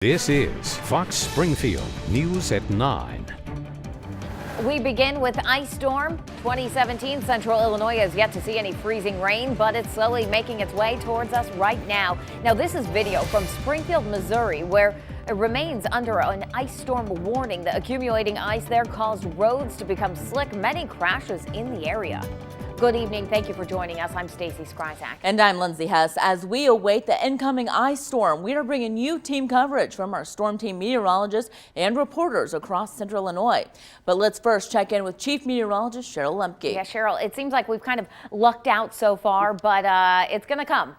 This is Fox Springfield News at 9. We begin with Ice Storm 2017. Central Illinois has yet to see any freezing rain, but it's slowly making its way towards us right now. Now, this is video from Springfield, Missouri, where it remains under an ice storm warning. The accumulating ice there caused roads to become slick, many crashes in the area. Good evening. Thank you for joining us. I'm Stacy Skryzak. And I'm Lindsay Hess. As we await the incoming ice storm, we are bringing you team coverage from our storm team meteorologists and reporters across central Illinois. But let's first check in with Chief Meteorologist Cheryl Lemke. Yeah, Cheryl, it seems like we've kind of lucked out so far, but it's going to come.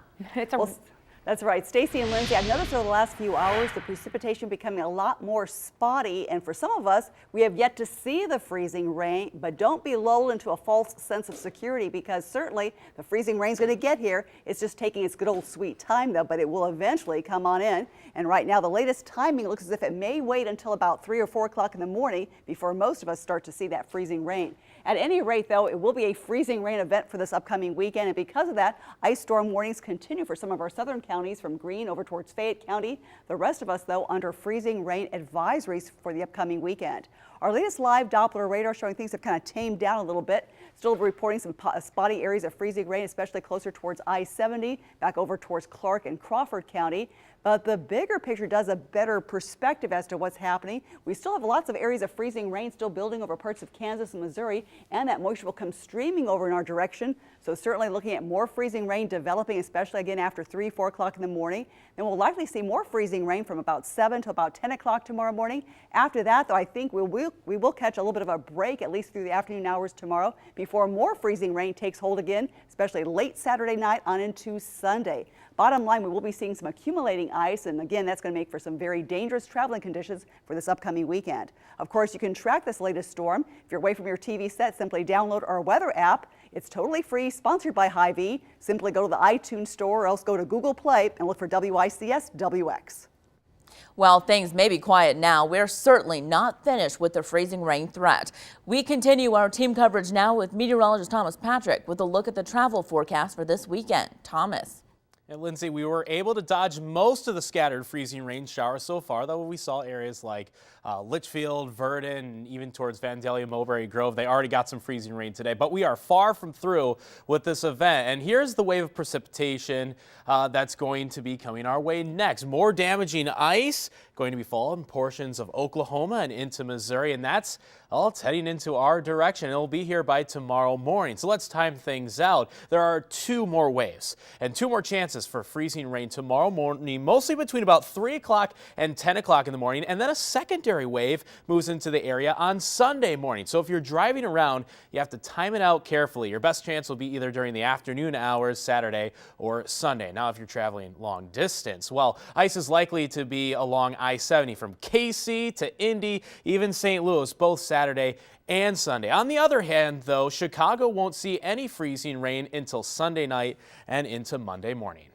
That's right. Stacy and Lindsay, I've noticed over the last few hours the precipitation becoming a lot more spotty, and for some of us, we have yet to see the freezing rain, but don't be lulled into a false sense of security, because certainly the freezing rain is going to get here. It's just taking its good old sweet time though, but it will eventually come on in. And right now the latest timing looks as if it may wait until about 3 or 4 o'clock in the morning before most of us start to see that freezing rain. At any rate, though, it will be a freezing rain event for this upcoming weekend, and because of that, ice storm warnings continue for some of our southern counties from Greene over towards Fayette County. The rest of us, though, under freezing rain advisories for the upcoming weekend. Our latest live Doppler radar showing things have kind of tamed down a little bit. Still reporting some spotty areas of freezing rain, especially closer towards I-70, back over towards Clark and Crawford County. But the bigger picture does a better perspective as to what's happening. We still have lots of areas of freezing rain still building over parts of Kansas and Missouri, and that moisture will come streaming over in our direction. So certainly looking at more freezing rain developing, especially again after 3, 4 o'clock in the morning. Then we'll likely see more freezing rain from about 7 to about 10 o'clock tomorrow morning. After that, though, I think we will catch a little bit of a break, at least through the afternoon hours tomorrow, before more freezing rain takes hold again, especially late Saturday night on into Sunday. Bottom line, we will be seeing some accumulating ice, and again, that's going to make for some very dangerous traveling conditions for this upcoming weekend. Of course, you can track this latest storm. If you're away from your TV set, simply download our weather app. It's totally free, sponsored by Hy-Vee. Simply go to the iTunes store or else go to Google Play and look for WICS WX. While things may be quiet now, we're certainly not finished with the freezing rain threat. We continue our team coverage now with meteorologist Thomas Patrick with a look at the travel forecast for this weekend. Thomas. And Lindsay, we were able to dodge most of the scattered freezing rain showers so far, though we saw areas like Litchfield, Verdon, and even towards Vandalia, Mulberry Grove. They already got some freezing rain today, but we are far from through with this event. And here's the wave of precipitation that's going to be coming our way next. More damaging ice going to be falling in portions of Oklahoma and into Missouri, and that's it's heading into our direction. It'll be here by tomorrow morning. So let's time things out. There are 2 more waves and 2 more chances for freezing rain tomorrow morning, mostly between about 3 o'clock and 10 o'clock in the morning. And then a secondary wave moves into the area on Sunday morning. So if you're driving around, you have to time it out carefully. Your best chance will be either during the afternoon hours, Saturday or Sunday. Now, if you're traveling long distance, well, ice is likely to be along I-70 from KC to Indy, even St. Louis, both Saturday and Sunday. On the other hand, though, Chicago won't see any freezing rain until Sunday night and into Monday morning.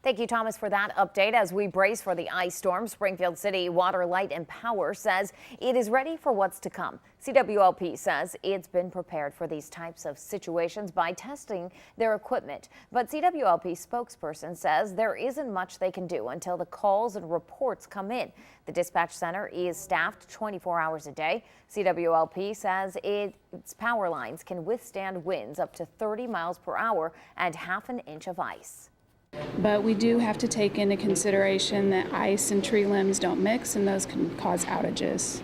Thank you, Thomas, for that update. As we brace for the ice storm, Springfield City Water, Light and Power says it is ready for what's to come. CWLP says it's been prepared for these types of situations by testing their equipment. But CWLP spokesperson says there isn't much they can do until the calls and reports come in. The dispatch center is staffed 24 hours a day. CWLP says its power lines can withstand winds up to 30 miles per hour and half an inch of ice. But we do have to take into consideration that ice and tree limbs don't mix, and those can cause outages.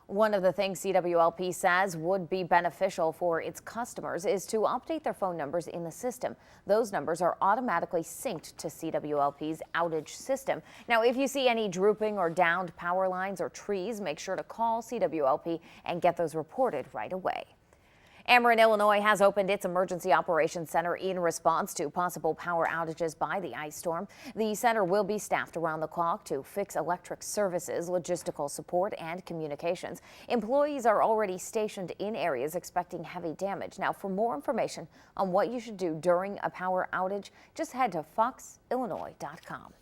One of the things CWLP says would be beneficial for its customers is to update their phone numbers in the system. Those numbers are automatically synced to CWLP's outage system. Now, if you see any drooping or downed power lines or trees, make sure to call CWLP and get those reported right away. Ameren, Illinois has opened its Emergency Operations Center in response to possible power outages by the ice storm. The center will be staffed around the clock to fix electric services, logistical support, and communications. Employees are already stationed in areas expecting heavy damage. Now, for more information on what you should do during a power outage, just head to foxillinois.com.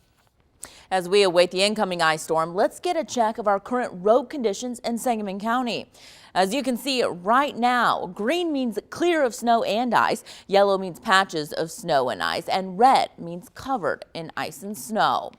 As we await the incoming ice storm, let's get a check of our current road conditions in Sangamon County. As you can see right now, green means clear of snow and ice, yellow means patches of snow and ice, and red means covered in ice and snow.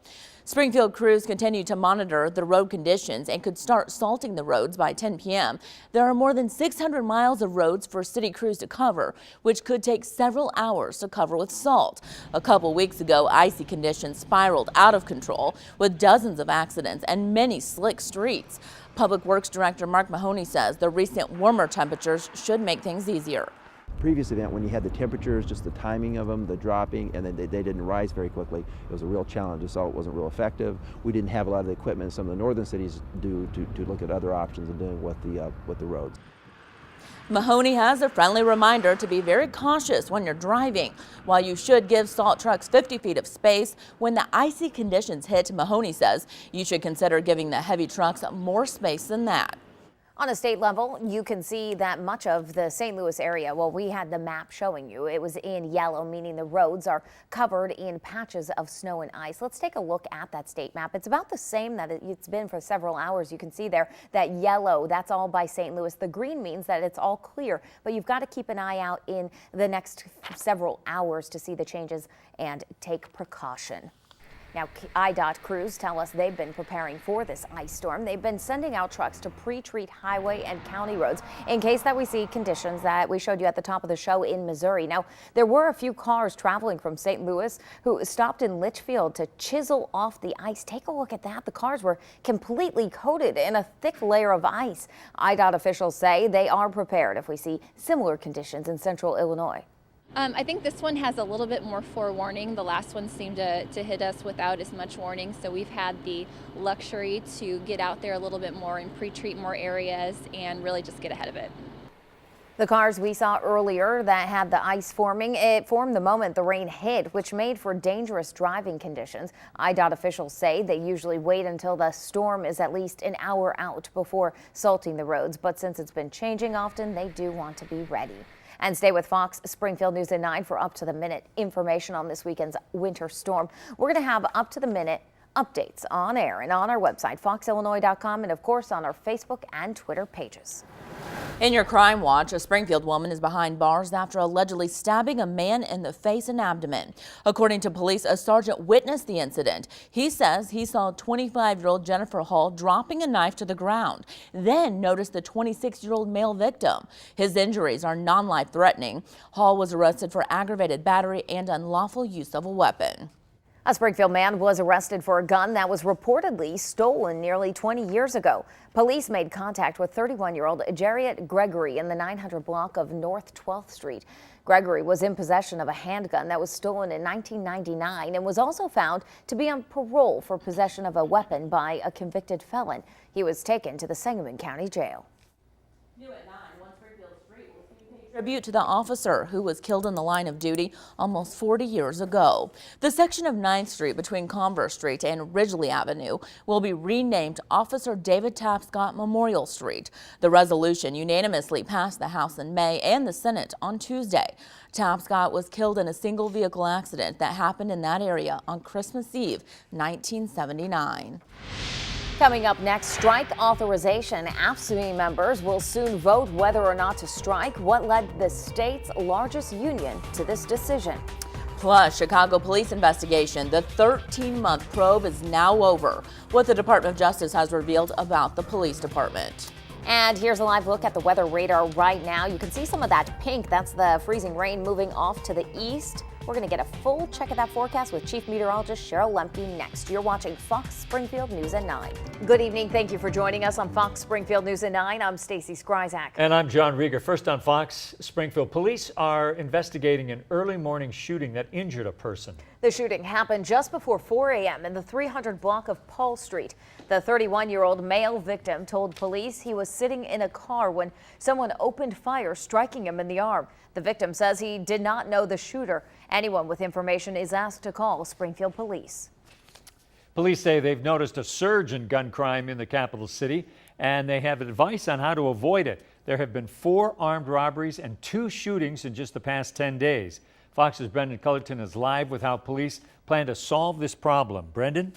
Springfield crews continue to monitor the road conditions and could start salting the roads by 10 p.m. There are more than 600 miles of roads for city crews to cover, which could take several hours to cover with salt. A couple weeks ago, icy conditions spiraled out of control with dozens of accidents and many slick streets. Public Works Director Mark Mahoney says the recent warmer temperatures should make things easier. Previous event, when you had the temperatures, just the timing of them, the dropping, and then they didn't rise very quickly, it was a real challenge. The salt wasn't real effective. We didn't have a lot of the equipment some of the northern cities do to look at other options and doing with the roads. Mahoney has a friendly reminder to be very cautious when you're driving. While you should give salt trucks 50 feet of space, when the icy conditions hit, Mahoney says you should consider giving the heavy trucks more space than that. On a state level, you can see that much of the St. Louis area, well, we had the map showing you. It was in yellow, meaning the roads are covered in patches of snow and ice. Let's take a look at that state map. It's about the same that it's been for several hours. You can see there that yellow, that's all by St. Louis. The green means that it's all clear, but you've got to keep an eye out in the next several hours to see the changes and take precaution. Now, IDOT crews tell us they've been preparing for this ice storm. They've been sending out trucks to pre-treat highway and county roads in case that we see conditions that we showed you at the top of the show in Missouri. Now, there were a few cars traveling from St. Louis who stopped in Litchfield to chisel off the ice. Take a look at that. The cars were completely coated in a thick layer of ice. IDOT officials say they are prepared if we see similar conditions in central Illinois. I think this one has a little bit more forewarning. The last one seemed to hit us without as much warning, so we've had the luxury to get out there a little bit more and pre-treat more areas and really just get ahead of it. The cars we saw earlier that had the ice forming, it formed the moment the rain hit, which made for dangerous driving conditions. IDOT officials say they usually wait until the storm is at least an hour out before salting the roads, but since it's been changing often, they do want to be ready. And stay with Fox Springfield News at 9 for up-to-the-minute information on this weekend's winter storm. We're going to have up-to-the-minute updates on air and on our website, foxillinois.com, and of course on our Facebook and Twitter pages. In your crime watch, a Springfield woman is behind bars after allegedly stabbing a man in the face and abdomen. According to police, a sergeant witnessed the incident. He says he saw 25-year-old Jennifer Hall dropping a knife to the ground, then noticed the 26-year-old male victim. His injuries are non-life threatening. Hall was arrested for aggravated battery and unlawful use of a weapon. A Springfield man was arrested for a gun that was reportedly stolen nearly 20 years ago. Police made contact with 31-year-old Jarriet Gregory in the 900 block of North 12th Street. Gregory was in possession of a handgun that was stolen in 1999 and was also found to be on parole for possession of a weapon by a convicted felon. He was taken to the Sangamon County Jail. New at 9, One Springfield Street will pay tribute to the officer who was killed in the line of duty almost 40 years ago. The section of 9th Street between Converse Street and Ridgely Avenue will be renamed Officer David Tapscott Memorial Street. The resolution unanimously passed the House in May and the Senate on Tuesday. Tapscott was killed in a single vehicle accident that happened in that area on Christmas Eve, 1979. Coming up next, strike authorization. AFSCME members will soon vote whether or not to strike. What led the state's largest union to this decision? Plus, Chicago police investigation. The 13-month probe is now over. What the Department of Justice has revealed about the police department. And here's a live look at the weather radar right now. You can see some of that pink. That's the freezing rain moving off to the east. We're going to get a full check of that forecast with Chief Meteorologist Cheryl Lemke next. You're watching Fox Springfield News at 9. Good evening. Thank you for joining us on Fox Springfield News at 9. I'm Stacy Skryzak. And I'm John Rieger. First on Fox, Springfield police are investigating an early morning shooting that injured a person. The shooting happened just before 4 a.m. in the 300 block of Paul Street. The 31-year-old male victim told police he was sitting in a car when someone opened fire, striking him in the arm. The victim says he did not know the shooter. Anyone with information is asked to call Springfield Police. Police say they've noticed a surge in gun crime in the capital city, and they have advice on how to avoid it. There have been 4 armed robberies and 2 shootings in just the past 10 days. Fox's Brendan Cullerton is live with how police plan to solve this problem. Brendan?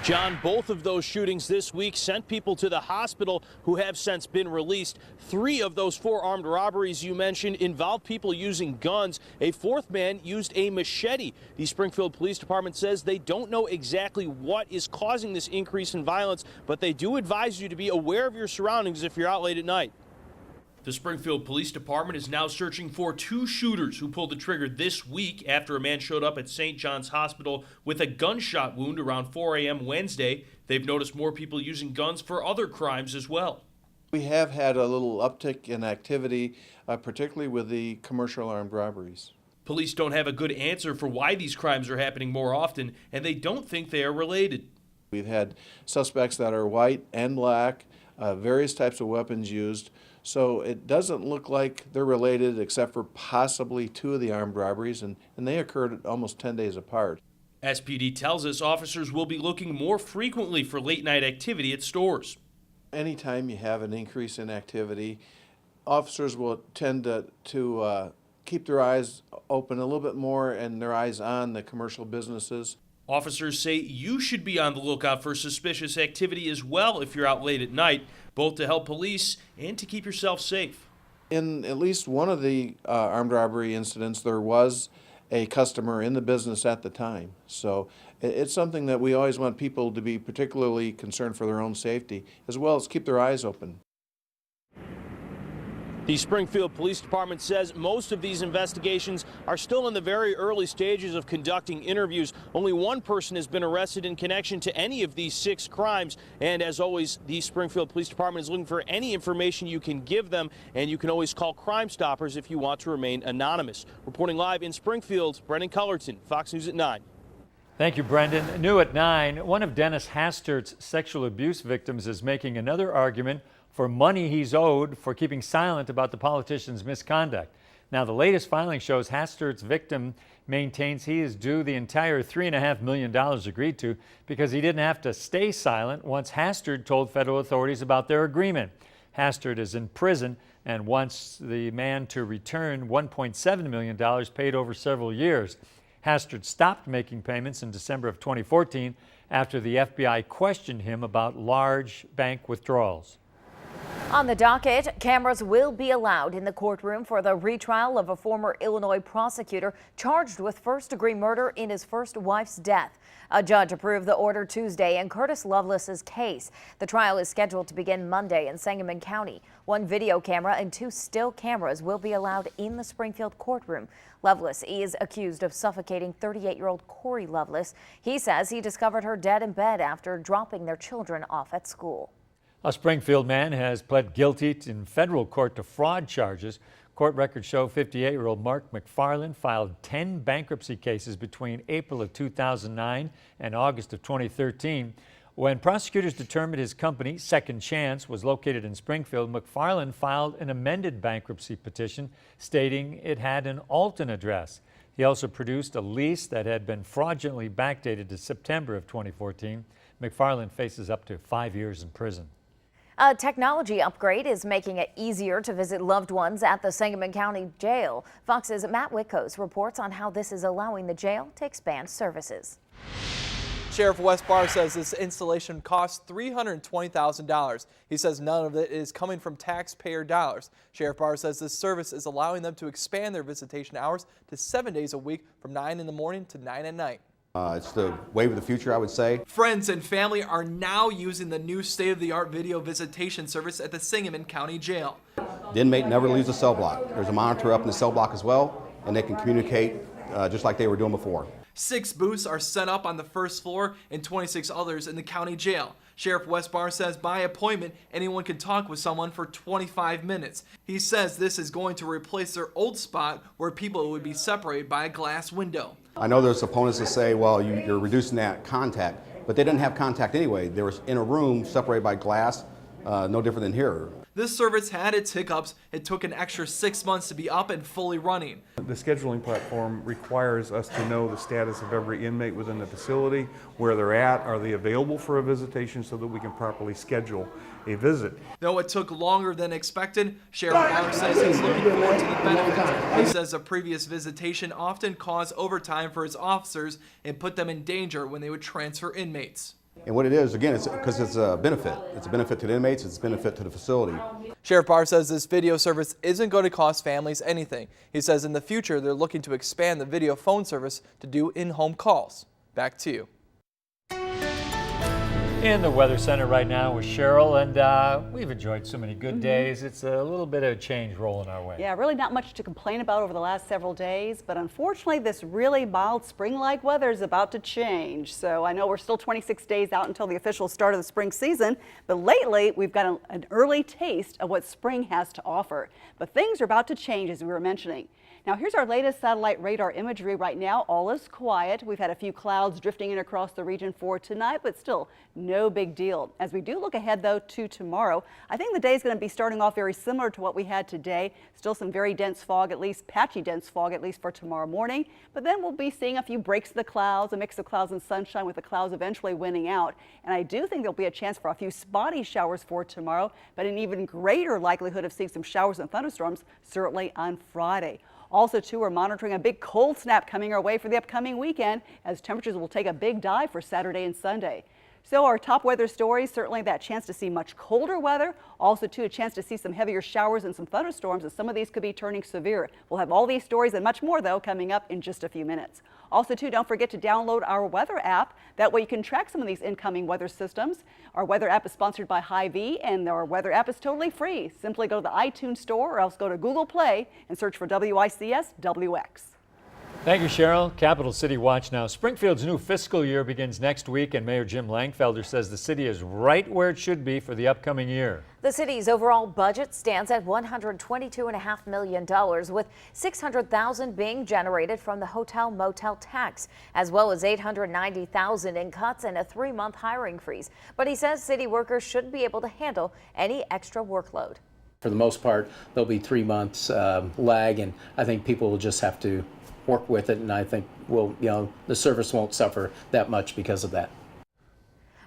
John, both of those shootings this week sent people to the hospital who have since been released. 3 of those 4 armed robberies you mentioned involved people using guns. A 4th man used a machete. The Springfield Police Department says they don't know exactly what is causing this increase in violence, but they do advise you to be aware of your surroundings if you're out late at night. The Springfield Police Department is now searching for 2 shooters who pulled the trigger this week after a man showed up at St. John's Hospital with a gunshot wound around 4 a.m. Wednesday. They've noticed more people using guns for other crimes as well. We have had a little uptick in activity, particularly with the commercial armed robberies. Police don't have a good answer for why these crimes are happening more often, and they don't think they are related. We've had suspects that are white and black, various types of weapons used. So it doesn't look like they're related except for possibly 2 of the armed robberies, and they occurred almost 10 days apart. SPD tells us officers will be looking more frequently for late-night activity at stores. Anytime you have an increase in activity, officers will tend to keep their eyes open a little bit more and their eyes on the commercial businesses. Officers say you should be on the lookout for suspicious activity as well if you're out late at night, both to help police and to keep yourself safe. In at least one of the armed robbery incidents, there was a customer in the business at the time. So it's something that we always want people to be particularly concerned for their own safety, as well as keep their eyes open. The Springfield Police Department says most of these investigations are still in the very early stages of conducting interviews. Only 1 person has been arrested in connection to any of these 6 crimes. And as always, the Springfield Police Department is looking for any information you can give them, and you can always call Crime Stoppers if you want to remain anonymous. Reporting live in Springfield, Brendan Cullerton, Fox News at 9. Thank you, Brendan. New at 9, one of Dennis Hastert's sexual abuse victims is making another argument for money he's owed for keeping silent about the politician's misconduct. Now, the latest filing shows Hastert's victim maintains he is due the entire $3.5 million agreed to because he didn't have to stay silent once Hastert told federal authorities about their agreement. Hastert is in prison and wants the man to return $1.7 million paid over several years. Hastert stopped making payments in December of 2014 after the FBI questioned him about large bank withdrawals. On the docket, cameras will be allowed in the courtroom for the retrial of a former Illinois prosecutor charged with first-degree murder in his first wife's death. A judge approved the order Tuesday in Curtis Lovelace's case. The trial is scheduled to begin Monday in Sangamon County. 1 video camera and 2 still cameras will be allowed in the Springfield courtroom. Lovelace is accused of suffocating 38-year-old Corey Lovelace. He says he discovered her dead in bed after dropping their children off at school. A Springfield man has pled guilty in federal court to fraud charges. Court records show 58-year-old Mark McFarland filed 10 bankruptcy cases between April of 2009 and August of 2013. When prosecutors determined his company, Second Chance, was located in Springfield, McFarland filed an amended bankruptcy petition stating it had an Alton address. He also produced a lease that had been fraudulently backdated to September of 2014. McFarland faces up to 5 years in prison. A technology upgrade is making it easier to visit loved ones at the Sangamon County Jail. Fox's Matt Witkos reports on how this is allowing the jail to expand services. Sheriff Wes Barr says this installation cost $320,000. He says none of it is coming from taxpayer dollars. Sheriff Barr says this service is allowing them to expand their visitation hours to 7 days a week from 9 in the morning to 9 at night. It's the wave of the future, I would say. Friends and family are now using the new state-of-the-art video visitation service at the Sangamon County Jail. The inmate never leaves the cell block. There's a monitor up in the cell block as well, and they can communicate just like they were doing before. 6 booths are set up on the first floor and 26 others in the county jail. Sheriff Wes Barr says by appointment, anyone can talk with someone for 25 minutes. He says this is going to replace their old spot where people would be separated by a glass window. I know there's opponents that say, well, you're reducing that contact, but they didn't have contact anyway. They were in a room separated by glass, no different than here. This service had its hiccups. It took an extra 6 months to be up and fully running. The scheduling platform requires us to know the status of every inmate within the facility, where they're at, are they available for a visitation so that we can properly schedule a visit. Though it took longer than expected, Sheriff Barr says he's looking forward to the benefits. He says a previous visitation often caused overtime for his officers and put them in danger when they would transfer inmates. And what it is, again, it's because it's a benefit. It's a benefit to the inmates, it's a benefit to the facility. Sheriff Barr says this video service isn't going to cost families anything. He says in the future they're looking to expand the video phone service to do in-home calls. Back to you. In the Weather Center right now with Cheryl, and we've enjoyed so many good days. It's a little bit of change rolling our way. Yeah, really not much to complain about over the last several days, but unfortunately this really mild spring-like weather is about to change. So I know we're still 26 days out until the official start of the spring season, but lately we've got an early taste of what spring has to offer. But things are about to change, as we were mentioning. Now here's our latest satellite radar imagery. Right now all is quiet. We've had a few clouds drifting in across the region for tonight, but still no big deal. As we do look ahead though to tomorrow, I think the day is going to be starting off very similar to what we had today. Still some very dense fog, at least patchy dense fog, at least for tomorrow morning. But then we'll be seeing a few breaks of the clouds, a mix of clouds and sunshine, with the clouds eventually winning out. And I do think there'll be a chance for a few spotty showers for tomorrow, but an even greater likelihood of seeing some showers and thunderstorms certainly on Friday. Also, too, we're monitoring a big cold snap coming our way for the upcoming weekend, as temperatures will take a big dive for Saturday and Sunday. So our top weather stories, certainly that chance to see much colder weather. Also, too, a chance to see some heavier showers and some thunderstorms, as some of these could be turning severe. We'll have all these stories and much more, though, coming up in just a few minutes. Also, too, don't forget to download our weather app. That way you can track some of these incoming weather systems. Our weather app is sponsored by Hy-Vee, and our weather app is totally free. Simply go to the iTunes store or else go to Google Play and search for WICS WX. Thank you, Cheryl. Capital City Watch now. Springfield's new fiscal year begins next week, and Mayor Jim Langfelder says the city is right where it should be for the upcoming year. The city's overall budget stands at $122.5 million, with $600,000 being generated from the hotel motel tax, as well as $890,000 in cuts and a 3-month hiring freeze. But he says city workers should be able to handle any extra workload. For the most part, there'll be 3 months lag, and I think people will just have to work with it, and I think the service won't suffer that much because of that.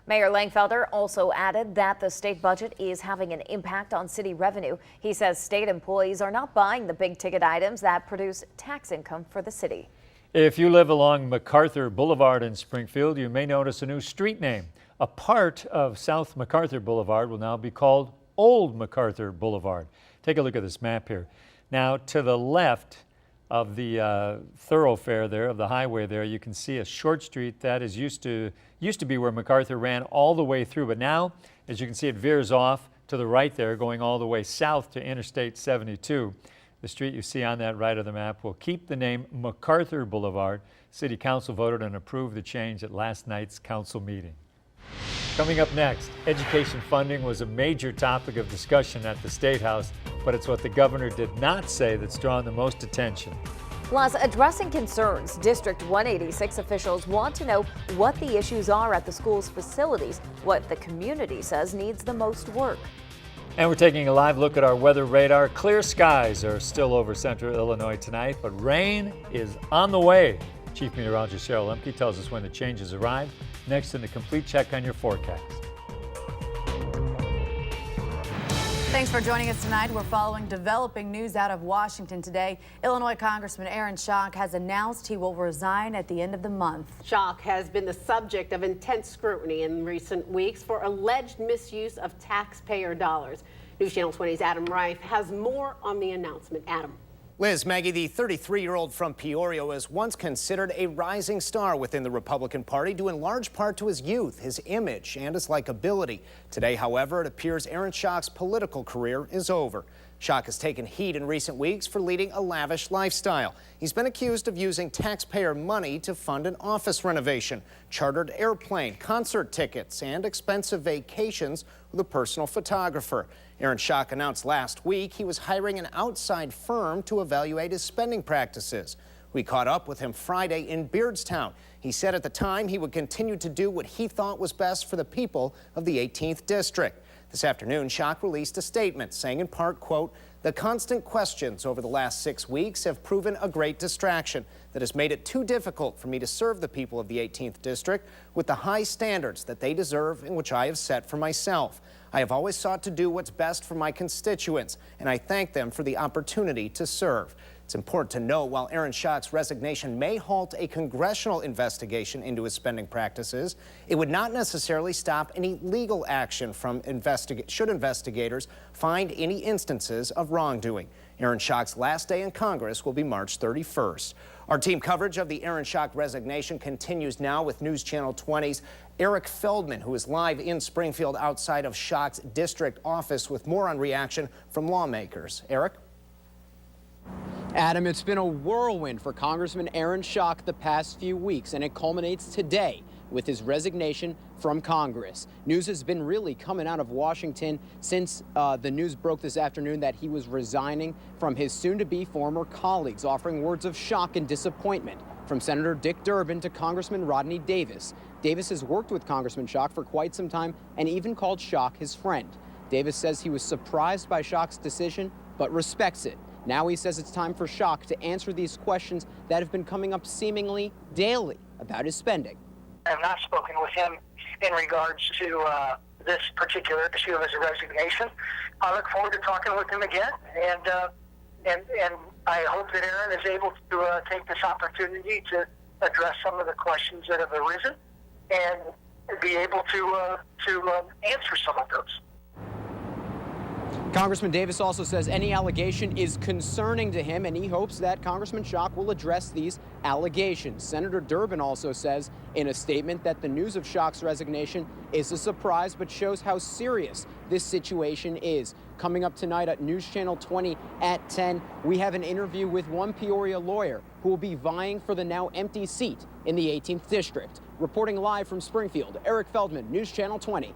Mayor Langfelder also added that the state budget is having an impact on city revenue. He says state employees are not buying the big ticket items that produce tax income for the city. If you live along MacArthur Boulevard in Springfield, you may notice a new street name. A part of South MacArthur Boulevard will now be called Old MacArthur Boulevard. Take a look at this map here. Now, to the left of the thoroughfare there, of the highway there, you can see a short street that is used to be where MacArthur ran all the way through. But now, as you can see, it veers off to the right there, going all the way south to Interstate 72. The street you see on that right of the map will keep the name MacArthur Boulevard. City Council voted and approved the change at last night's council meeting. Coming up next, education funding was a major topic of discussion at the State House, but it's what the governor did not say that's drawn the most attention. Plus, addressing concerns, District 186 officials want to know what the issues are at the school's facilities, what the community says needs the most work. And we're taking a live look at our weather radar. Clear skies are still over central Illinois tonight, but rain is on the way. Chief Meteorologist Cheryl Lemke tells us when the changes arrive. Next in the Complete Check on your forecast. Thanks for joining us tonight. We're following developing news out of Washington today. Illinois Congressman Aaron Schock has announced he will resign at the end of the month. Schock has been the subject of intense scrutiny in recent weeks for alleged misuse of taxpayer dollars. News Channel 20's Adam Reif has more on the announcement. Adam. Liz, Maggie, the 33-year-old from Peoria was once considered a rising star within the Republican Party, due in large part to his youth, his image, and his likability. Today, however, it appears Aaron Schock's political career is over. Schock has taken heat in recent weeks for leading a lavish lifestyle. He's been accused of using taxpayer money to fund an office renovation, chartered airplane, concert tickets, and expensive vacations with a personal photographer. Aaron Schock announced last week he was hiring an outside firm to evaluate his spending practices. We caught up with him Friday in Beardstown. He said at the time he would continue to do what he thought was best for the people of the 18th District. This afternoon, Schock released a statement saying in part, quote, "The constant questions over the last 6 weeks have proven a great distraction that has made it too difficult for me to serve the people of the 18th District with the high standards that they deserve and which I have set for myself. I have always sought to do what's best for my constituents, and I thank them for the opportunity to serve." It's important to note while Aaron Schock's resignation may halt a congressional investigation into his spending practices, it would not necessarily stop any legal action from should investigators find any instances of wrongdoing. Aaron Schock's last day in Congress will be March 31st. Our team coverage of the Aaron Schock resignation continues now with News Channel 20's Eric Feldman, who is live in Springfield outside of Schock's district office with more on reaction from lawmakers. Eric? Adam, it's been a whirlwind for Congressman Aaron Schock the past few weeks, and it culminates today with his resignation from Congress. News has been really coming out of Washington since the news broke this afternoon that he was resigning from his soon-to-be former colleagues, offering words of shock and disappointment from Senator Dick Durbin to Congressman Rodney Davis. Davis has worked with Congressman Schock for quite some time and even called Schock his friend. Davis says he was surprised by Schock's decision, but respects it. Now he says it's time for Schock to answer these questions that have been coming up seemingly daily about his spending. I have not spoken with him in regards to this particular issue of his resignation. I look forward to talking with him again, and I hope that Aaron is able to take this opportunity to address some of the questions that have arisen and be able to answer some of those. Congressman Davis also says any allegation is concerning to him, and he hopes that Congressman Schock will address these allegations. Senator Durbin also says in a statement that the news of Schock's resignation is a surprise, but shows how serious this situation is. Coming up tonight at News Channel 20 at 10, we have an interview with one Peoria lawyer who will be vying for the now empty seat in the 18th District. Reporting live from Springfield, Eric Feldman, News Channel 20.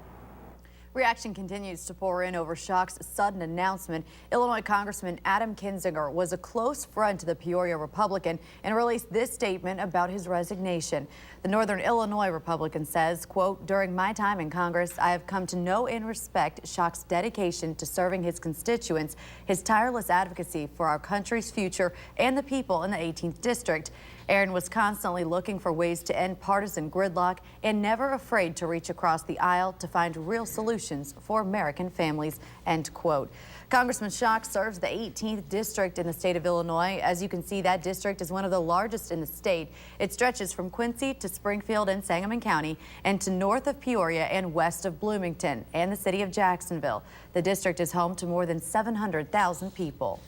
Reaction continues to pour in over Schock's sudden announcement. Illinois Congressman Adam Kinzinger was a close friend to the Peoria Republican and released this statement about his resignation. The Northern Illinois Republican says, quote, "During my time in Congress, I have come to know and respect Schock's dedication to serving his constituents, his tireless advocacy for our country's future and the people in the 18th District. Aaron was constantly looking for ways to end partisan gridlock and never afraid to reach across the aisle to find real solutions for American families," end quote. Congressman Schock serves the 18th district in the state of Illinois. As you can see, that district is one of the largest in the state. It stretches from Quincy to Springfield and Sangamon County and to north of Peoria and west of Bloomington and the city of Jacksonville. The district is home to more than 700,000 people.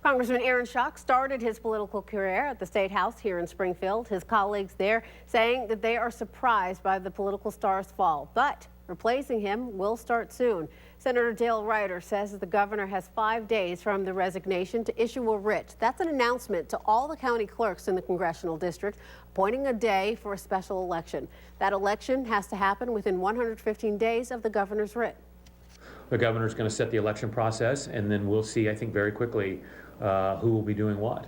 Congressman Aaron Schock started his political career at the State House here in Springfield. His colleagues there saying that they are surprised by the political star's fall, but replacing him will start soon. Senator Dale Ryder says that the governor has 5 days from the resignation to issue a writ. That's an announcement to all the county clerks in the congressional district, appointing a day for a special election. That election has to happen within 115 days of the governor's writ. The governor's going to set the election process, and then we'll see, I think, very quickly who will be doing what.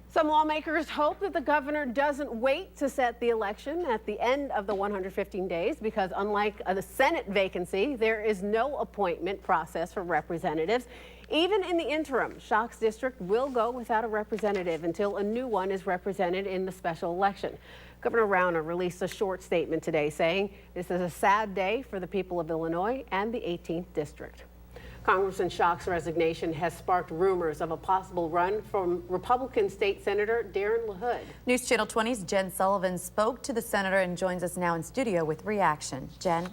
Some lawmakers hope that the governor doesn't wait to set the election at the end of the 115 days because unlike the Senate vacancy, there is no appointment process for representatives. Even in the interim, Schock's district will go without a representative until a new one is represented in the special election. Governor Rauner released a short statement today saying this is a sad day for the people of Illinois and the 18th district. Congressman Schock's resignation has sparked rumors of a possible run from Republican State Senator Darren LaHood. News Channel 20's Jen Sullivan spoke to the senator and joins us now in studio with reaction. Jen.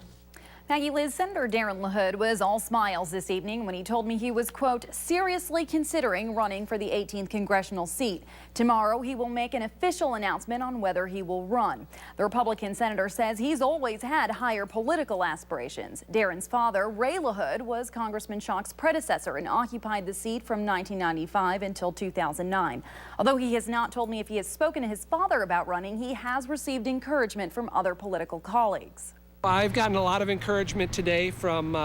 Maggie, Liz, Senator Darren LaHood was all smiles this evening when he told me he was, quote, seriously considering running for the 18th congressional seat. Tomorrow, he will make an official announcement on whether he will run. The Republican senator says he's always had higher political aspirations. Darren's father, Ray LaHood, was Congressman Schock's predecessor and occupied the seat from 1995 until 2009. Although he has not told me if he has spoken to his father about running, he has received encouragement from other political colleagues. I've gotten a lot of encouragement today from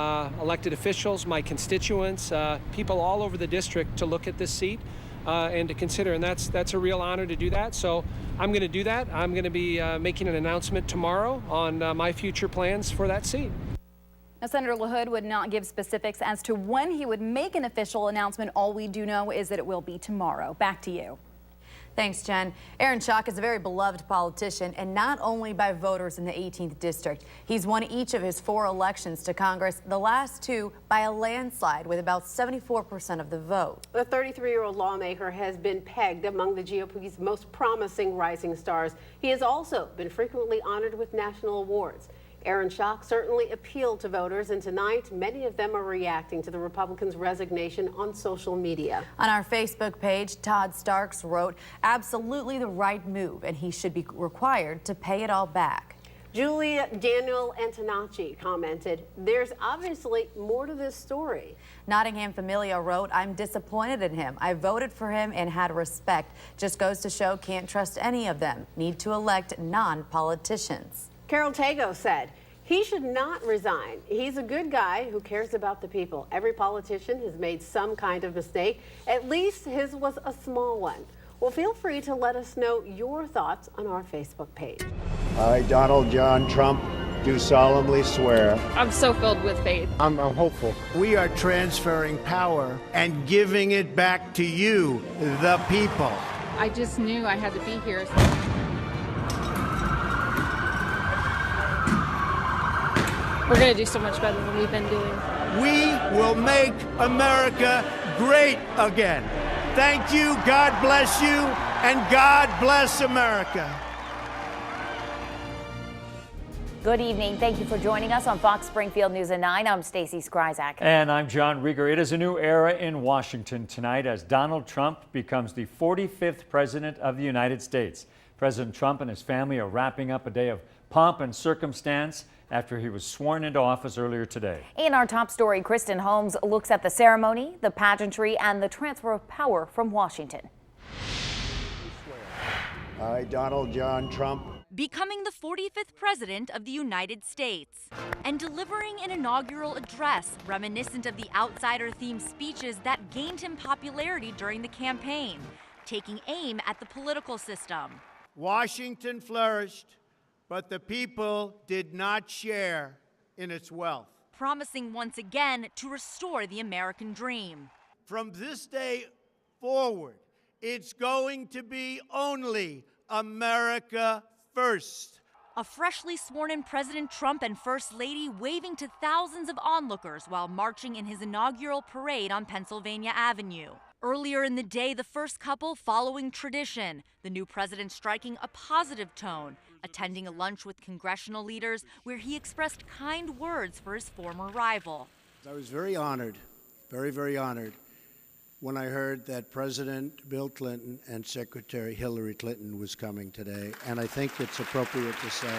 elected officials, my constituents, people all over the district to look at this seat and to consider, and that's a real honor to do that. So I'm going to do that. I'm going to be making an announcement tomorrow on my future plans for that seat. Now, Senator LaHood would not give specifics as to when he would make an official announcement. All we do know is that it will be tomorrow. Back to you. Thanks, Jen. Aaron Schock is a very beloved politician, and not only by voters in the 18th District. He's won each of his 4 elections to Congress, the last 2 by a landslide with about 74% of the vote. The 33-year-old lawmaker has been pegged among the GOP's most promising rising stars. He has also been frequently honored with national awards. Aaron Schock certainly appealed to voters, and tonight many of them are reacting to the Republicans' resignation on social media. On our Facebook page, Todd Starks wrote, "Absolutely the right move, and he should be required to pay it all back." Julia Daniel Antonacci commented, "There's obviously more to this story." Nottingham Familia wrote, "I'm disappointed in him. I voted for him and had respect. Just goes to show can't trust any of them. Need to elect non-politicians." Carol Tago said, "He should not resign. He's a good guy who cares about the people. Every politician has made some kind of mistake. At least his was a small one." Well, feel free to let us know your thoughts on our Facebook page. I, Donald John Trump, do solemnly swear. I'm so filled with faith. I'm hopeful. We are transferring power and giving it back to you, the people. I just knew I had to be here. We're going to do so much better than we've been doing. We will make America great again. Thank you, God bless you, and God bless America. Good evening. Thank you for joining us on Fox Springfield News at 9. I'm Stacey Skryzak. And I'm John Rieger. It is a new era in Washington tonight as Donald Trump becomes the 45th president of the United States. President Trump and his family are wrapping up a day of pomp and circumstance after he was sworn into office earlier today. In our top story, Kristen Holmes looks at the ceremony, the pageantry, and the transfer of power from Washington. I, Donald John Trump, becoming the 45th president of the United States and delivering an inaugural address reminiscent of the outsider-themed speeches that gained him popularity during the campaign, taking aim at the political system. Washington flourished, but the people did not share in its wealth. Promising once again to restore the American dream. From this day forward, it's going to be only America first. A freshly sworn-in President Trump and First Lady waving to thousands of onlookers while marching in his inaugural parade on Pennsylvania Avenue. Earlier in the day, the first couple following tradition, the new president striking a positive tone, attending a lunch with congressional leaders where he expressed kind words for his former rival. I was very honored, very honored, when I heard that President Bill Clinton and Secretary Hillary Clinton was coming today, and I think it's appropriate to say,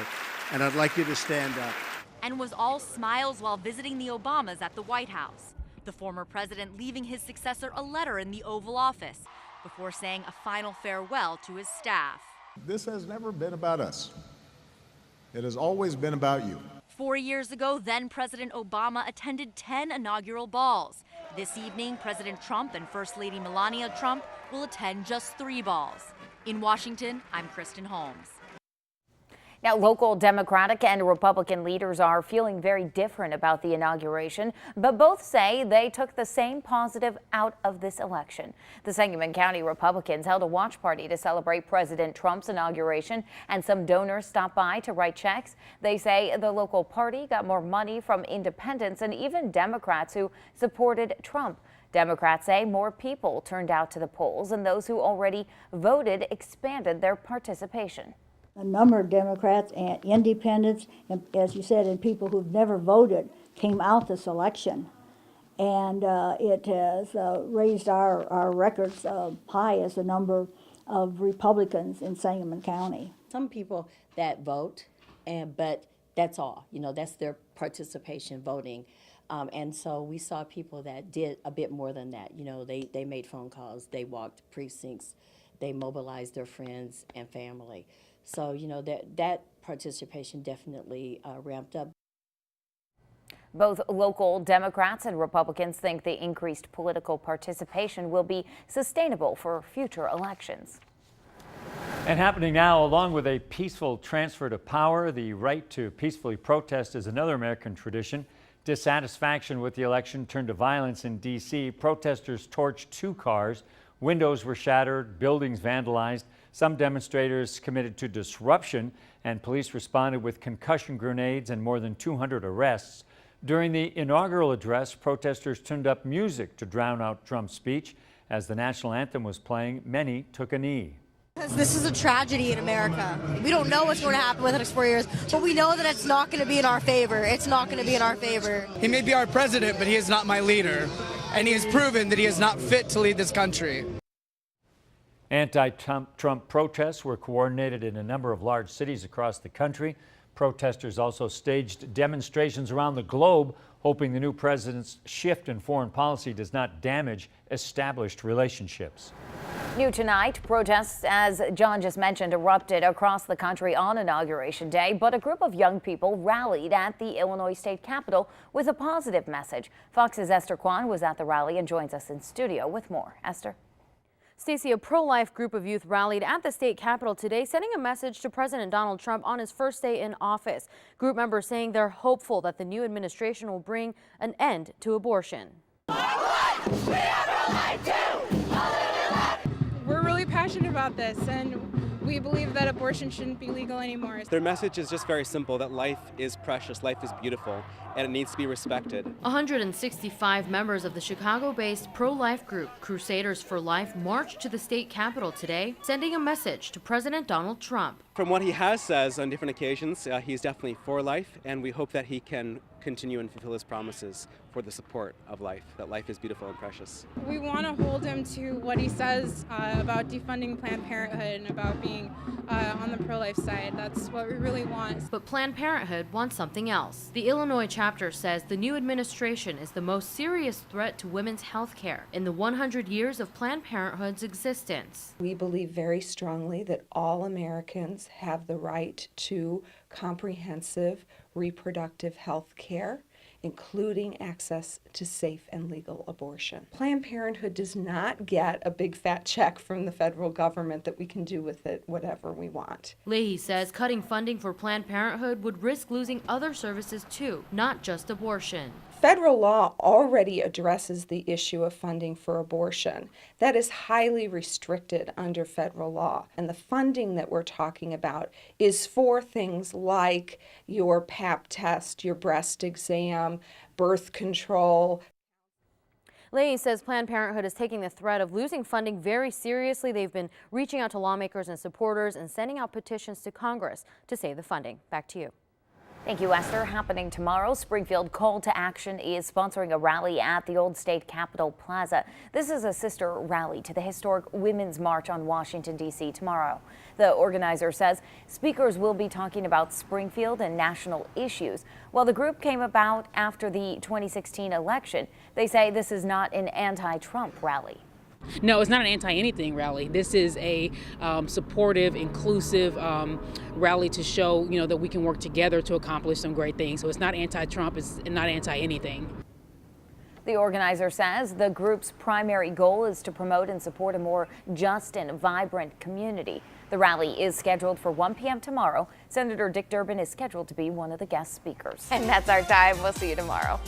and I'd like you to stand up. And was all smiles while visiting the Obamas at the White House. The former president leaving his successor a letter in the Oval Office before saying a final farewell to his staff. This has never been about us. It has always been about you. 4 years ago, then President Obama attended 10 inaugural balls. This evening, President Trump and First Lady Melania Trump will attend just 3 balls. In Washington, I'm Kristen Holmes. Now, local Democratic and Republican leaders are feeling very different about the inauguration, but both say they took the same positive out of this election. The Sangamon County Republicans held a watch party to celebrate President Trump's inauguration, and some donors stopped by to write checks. They say the local party got more money from independents and even Democrats who supported Trump. Democrats say more people turned out to the polls, and those who already voted expanded their participation. A number of Democrats and independents, and as you said, and people who've never voted came out this election. And it has raised our records high as the number of Republicans in Sangamon County. Some people that vote, but that's all. You know, that's their participation voting. And so we saw people that did a bit more than that. You know, they made phone calls, they walked precincts, they mobilized their friends and family. So, you know, that participation definitely ramped up. Both local Democrats and Republicans think the increased political participation will be sustainable for future elections. And happening now, along with a peaceful transfer to power, the right to peacefully protest is another American tradition. Dissatisfaction with the election turned to violence in D.C. Protesters torched 2 cars Windows were shattered, buildings vandalized. Some demonstrators committed to disruption, and police responded with concussion grenades and more than 200 arrests. During the inaugural address, protesters tuned up music to drown out Trump's speech. As the national anthem was playing, many took a knee. This is a tragedy in America. We don't know what's going to happen with the next 4 years, but we know that it's not going to be in our favor. It's not going to be in our favor. He may be our president, but he is not my leader. And he has proven that he is not fit to lead this country. Anti-Trump protests were coordinated in a number of large cities across the country. Protesters also staged demonstrations around the globe, hoping the new president's shift in foreign policy does not damage established relationships. New tonight, protests, as John just mentioned, erupted across the country on Inauguration Day, but a group of young people rallied at the Illinois State Capitol with a positive message. Fox's Esther Kwan was at the rally and joins us in studio with more. Esther? Stacey, a pro-life group of youth rallied at the state capitol today, sending a message to President Donald Trump on his first day in office. Group members saying they're hopeful that the new administration will bring an end to abortion. We're really passionate about this, and we believe that abortion shouldn't be legal anymore. Their message is just very simple, that life is precious, life is beautiful, and it needs to be respected. 165 members of the Chicago-based pro-life group Crusaders for Life marched to the state capitol today, sending a message to President Donald Trump. From what he has said on different occasions, he's definitely for life, and we hope that he can continue and fulfill his promises for the support of life, that life is beautiful and precious. We want to hold him to what he says about defunding Planned Parenthood and about being on the pro-life side. That's what we really want. But Planned Parenthood wants something else. The Illinois chapter says the new administration is the most serious threat to women's health care in the 100 years of Planned Parenthood's existence. We believe very strongly that all Americans have the right to comprehensive reproductive health care, including access to safe and legal abortion. Planned Parenthood does not get a big fat check from the federal government that we can do with it whatever we want. Leahy says cutting funding for Planned Parenthood would risk losing other services too, not just abortion. Federal law already addresses the issue of funding for abortion. That is highly restricted under federal law. And the funding that we're talking about is for things like your Pap test, your breast exam, birth control. Leahy says Planned Parenthood is taking the threat of losing funding very seriously. They've been reaching out to lawmakers and supporters and sending out petitions to Congress to save the funding. Back to you. Thank you, Esther. Happening tomorrow, Springfield Call to Action is sponsoring a rally at the Old State Capitol Plaza. This is a sister rally to the historic Women's March on Washington, D.C. tomorrow. The organizer says speakers will be talking about Springfield and national issues. While the group came about after the 2016 election, they say this is not an anti-Trump rally. No, it's not an anti-anything rally. This is a supportive, inclusive rally to show, that we can work together to accomplish some great things. So it's not anti-Trump, it's not anti-anything. The organizer says the group's primary goal is to promote and support a more just and vibrant community. The rally is scheduled for 1 p.m. tomorrow. Senator Dick Durbin is scheduled to be one of the guest speakers. And that's our time. We'll see you tomorrow.